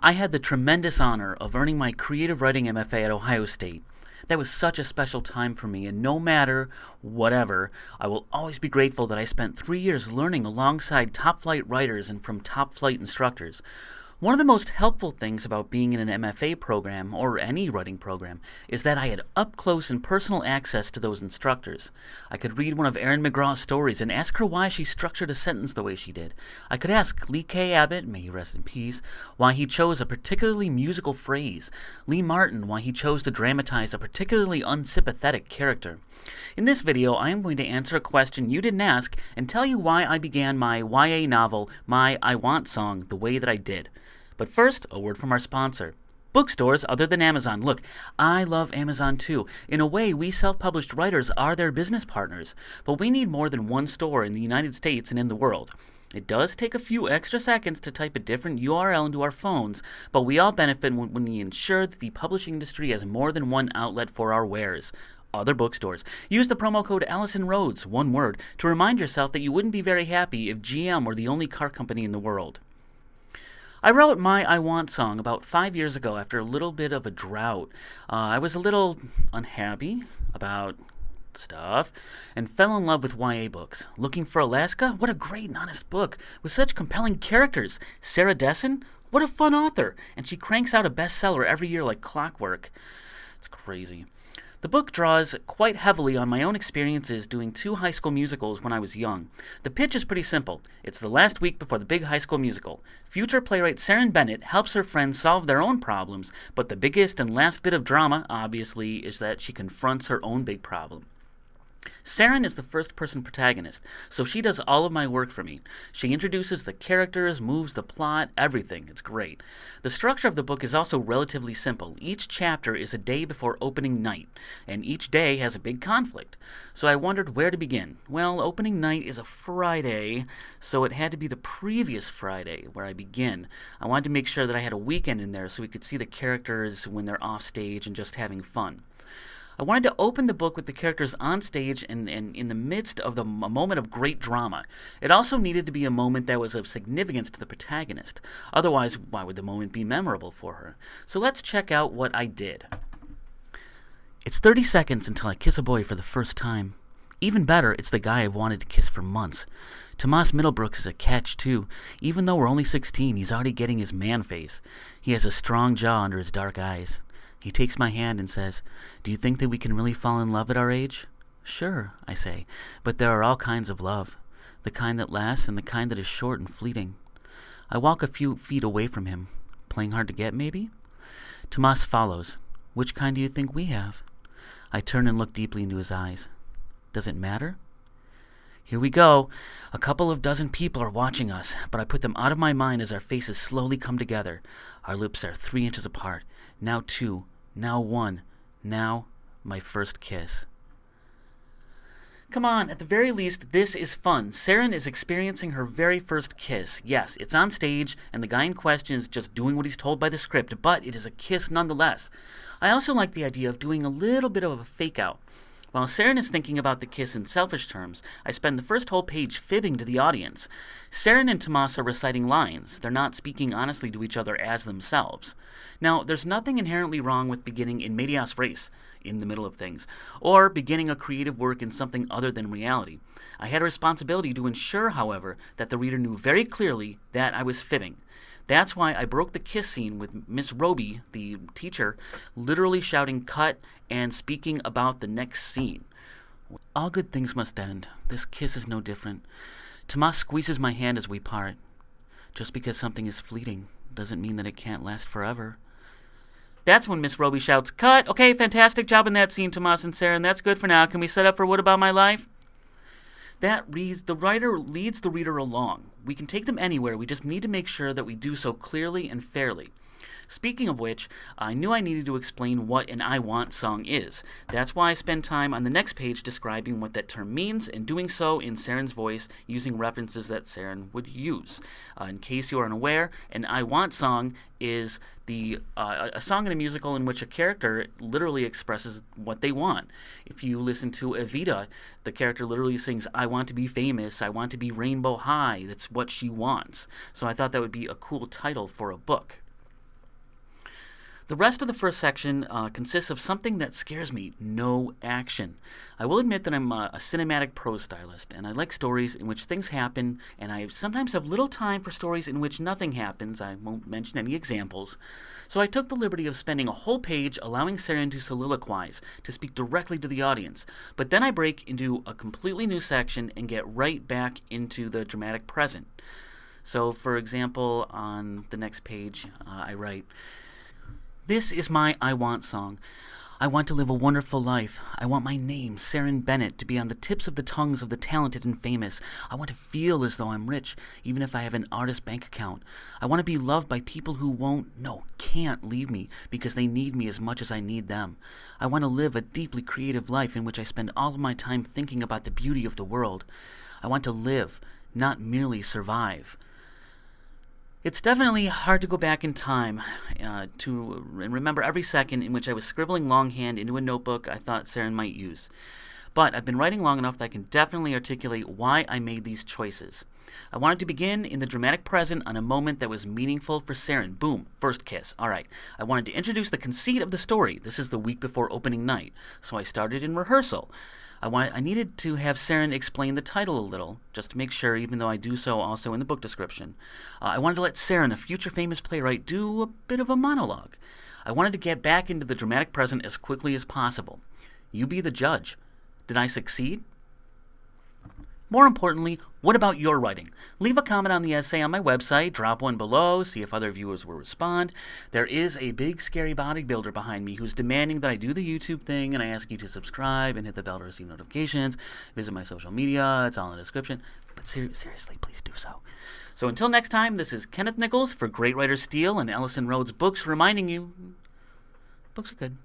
I had the tremendous honor of earning my creative writing MFA at Ohio State. That was such a special time for me, and no matter whatever, I will always be grateful that I spent 3 years learning alongside top flight writers and from top flight instructors. One of the most helpful things about being in an MFA program, or any writing program, is that I had up-close and personal access to those instructors. I could read one of Erin McGraw's stories and ask her why she structured a sentence the way she did. I could ask Lee K. Abbott, may he rest in peace, why he chose a particularly musical phrase, Lee Martin why he chose to dramatize a particularly unsympathetic character. In this video, I am going to answer a question you didn't ask and tell you why I began my YA novel, my I Want song, the way that I did. But first, a word from our sponsor. Bookstores other than Amazon. Look, I love Amazon too. In a way, we self-published writers are their business partners. But we need more than one store in the United States and in the world. It does take a few extra seconds to type a different URL into our phones, but we all benefit when we ensure that the publishing industry has more than one outlet for our wares. Other bookstores. Use the promo code Allison Rhodes, one word, to remind yourself that you wouldn't be very happy if GM were the only car company in the world. I wrote my I Want song about 5 years ago after a little bit of a drought. I was a little unhappy about stuff and fell in love with YA books. Looking for Alaska? What a great and honest book with such compelling characters. Sarah Dessen? What a fun author. And she cranks out a bestseller every year like clockwork. It's crazy. The book draws quite heavily on my own experiences doing 2 high school musicals when I was young. The pitch is pretty simple. It's the last week before the big high school musical. Future playwright Seren Bennett helps her friends solve their own problems, but the biggest and last bit of drama, obviously, is that she confronts her own big problem. Seren is the first-person protagonist, so she does all of my work for me. She introduces the characters, moves the plot, everything. It's great. The structure of the book is also relatively simple. Each chapter is a day before opening night, and each day has a big conflict. So I wondered where to begin. Well, opening night is a Friday, so it had to be the previous Friday where I begin. I wanted to make sure that I had a weekend in there so we could see the characters when they're off stage and just having fun. I wanted to open the book with the characters on stage and in the midst of a moment of great drama. It also needed to be a moment that was of significance to the protagonist. Otherwise, why would the moment be memorable for her? So let's check out what I did. It's 30 seconds until I kiss a boy for the first time. Even better, it's the guy I've wanted to kiss for months. Tomas Middlebrooks is a catch, too. Even though we're only 16, he's already getting his man face. He has a strong jaw under his dark eyes. He takes my hand and says, "Do you think that we can really fall in love at our age?" "Sure," I say, "but there are all kinds of love. The kind that lasts and the kind that is short and fleeting." I walk a few feet away from him. Playing hard to get, maybe? Tomas follows. "Which kind do you think we have?" I turn and look deeply into his eyes. "Does it matter?" Here we go. A couple of dozen people are watching us, but I put them out of my mind as our faces slowly come together. Our lips are 3 inches apart. Now 2. Now 1. Now, my first kiss. Come on, at the very least, this is fun. Seren is experiencing her very first kiss. Yes, it's on stage, and the guy in question is just doing what he's told by the script, but it is a kiss nonetheless. I also like the idea of doing a little bit of a fake-out. While Seren is thinking about the kiss in selfish terms, I spend the first whole page fibbing to the audience. Seren and Tomas are reciting lines. They're not speaking honestly to each other as themselves. Now, there's nothing inherently wrong with beginning in medias res, in the middle of things, or beginning a creative work in something other than reality. I had a responsibility to ensure, however, that the reader knew very clearly that I was fibbing. That's why I broke the kiss scene with Miss Robey, the teacher, literally shouting cut and speaking about the next scene. All good things must end. This kiss is no different. Tomas squeezes my hand as we part. Just because something is fleeting doesn't mean that it can't last forever. That's when Miss Robey shouts, "Cut! Okay, fantastic job in that scene, Tomas and Seren. That's good for now. Can we set up for What About My Life?" The writer leads the reader along. We can take them anywhere, we just need to make sure that we do so clearly and fairly. Speaking of which, I knew I needed to explain what an I Want song is. That's why I spend time on the next page describing what that term means, and doing so in Seren's voice using references that Seren would use. In case you are unaware, an I Want song is a song in a musical in which a character literally expresses what they want. If you listen to Evita, the character literally sings, "I want to be famous, I want to be rainbow high." That's what she wants. So I thought that would be a cool title for a book. The rest of the first section consists of something that scares me: no action. I will admit that I'm a cinematic prose stylist, and I like stories in which things happen, and I sometimes have little time for stories in which nothing happens. I won't mention any examples. So I took the liberty of spending a whole page allowing Seren to soliloquize, to speak directly to the audience. But then I break into a completely new section and get right back into the dramatic present. So, for example, on the next page, I write, "This is my I Want song. I want to live a wonderful life. I want my name, Seren Bennett, to be on the tips of the tongues of the talented and famous. I want to feel as though I'm rich, even if I have an artist bank account. I want to be loved by people who can't leave me because they need me as much as I need them. I want to live a deeply creative life in which I spend all of my time thinking about the beauty of the world. I want to live, not merely survive." It's definitely hard to go back in time to remember every second in which I was scribbling longhand into a notebook I thought Seren might use. But I've been writing long enough that I can definitely articulate why I made these choices. I wanted to begin in the dramatic present on a moment that was meaningful for Seren. Boom, first kiss. All right. I wanted to introduce the conceit of the story. This is the week before opening night, so I started in rehearsal. I needed to have Seren explain the title a little, just to make sure, even though I do so also in the book description. I wanted to let Seren, a future famous playwright, do a bit of a monologue. I wanted to get back into the dramatic present as quickly as possible. You be the judge. Did I succeed? More importantly, what about your writing? Leave a comment on the essay on my website, drop one below, see if other viewers will respond. There is a big scary bodybuilder behind me who's demanding that I do the YouTube thing, and I ask you to subscribe and hit the bell to receive notifications. Visit my social media, it's all in the description. But seriously, please do so. So until next time, this is Kenneth Nichols for Great Writer Steele and Allison Rhodes Books reminding you, books are good.